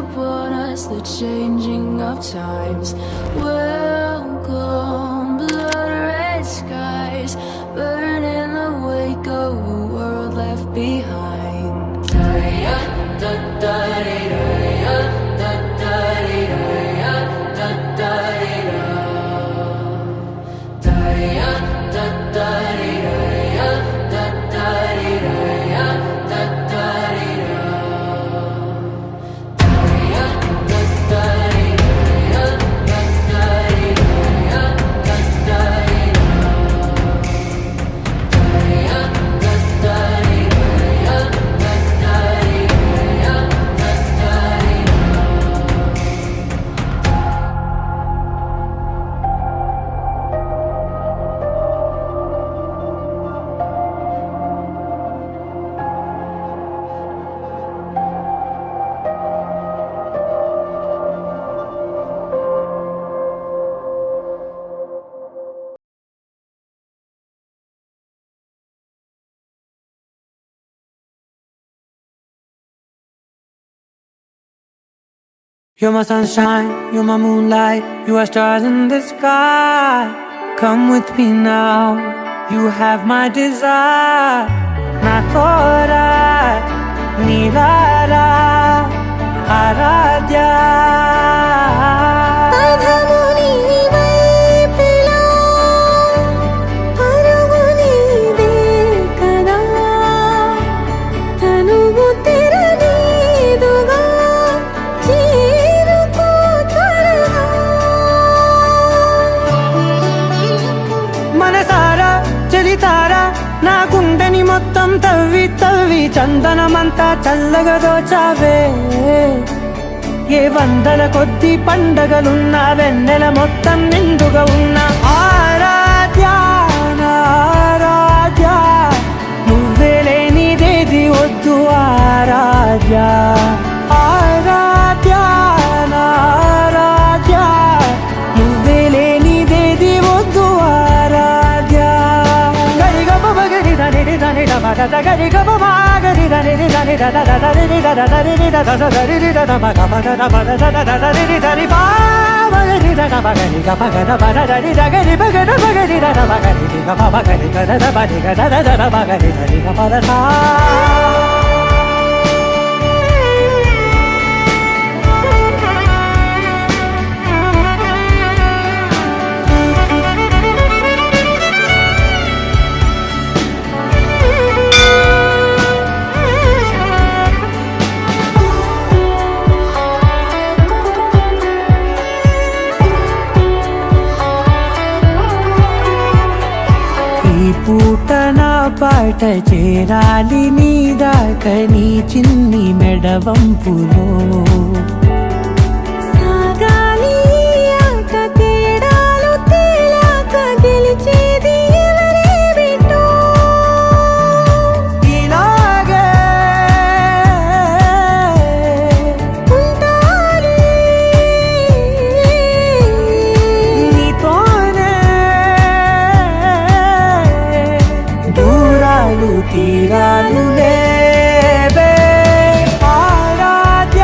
upon us the changing of times. Welcome, blood red skies, burn in the wake of a world left behind. Da-ya, da-da-dee-da, da-da-dee-da, da-da-dee-da. Da-ya, da-da-dee-da, da-da-dee-da, da-da-dee-da. You're my sunshine, you're my moonlight, you are stars in the sky. Come with me now, you have my desire. Na tora, nilara, aradhya. నా గుండెని మొత్తం తవ్వి తవ్వి చందనమంతా చల్లగా దోచావే. ఏ వందల కొద్ది పండగలున్న వెన్నెల మొత్తం నిండుగా ఉన్న ఆరాధ్య నా ఆరాధ్య, నువ్వే లేనిదేది వద్దు ఆరాధ్య. ఆరాధ్య నా ఆరాధ్య, నువ్వే లేనిదేది వద్దు ఆరాధ్య. గరి గమ గరి దని దని దని దని దని దని దని దని పూట నా పాట చేరాలి నీ దాకా నీ చిన్ని మెడవంపులో. సాగాలి ఆట తేడాలు తేలాక గెలిచేది ఎవరే బిడ్డో. ఇలాగే ఉంటాలి నీతోనే దూరాలు తీరాలు లేవే. ఆరాధ్య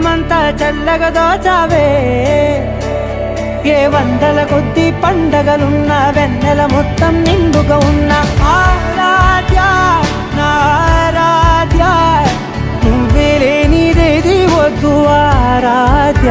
జీవితమంతా చల్లగా దోచావే ఏ వందల కొద్ది పండగలున్న వెన్నెల మొత్తం నిండుగా ఉన్న ఆరాధ్య నా ఆరాధ్య నువ్వే లేనిదేది వద్దు ఆరాధ్య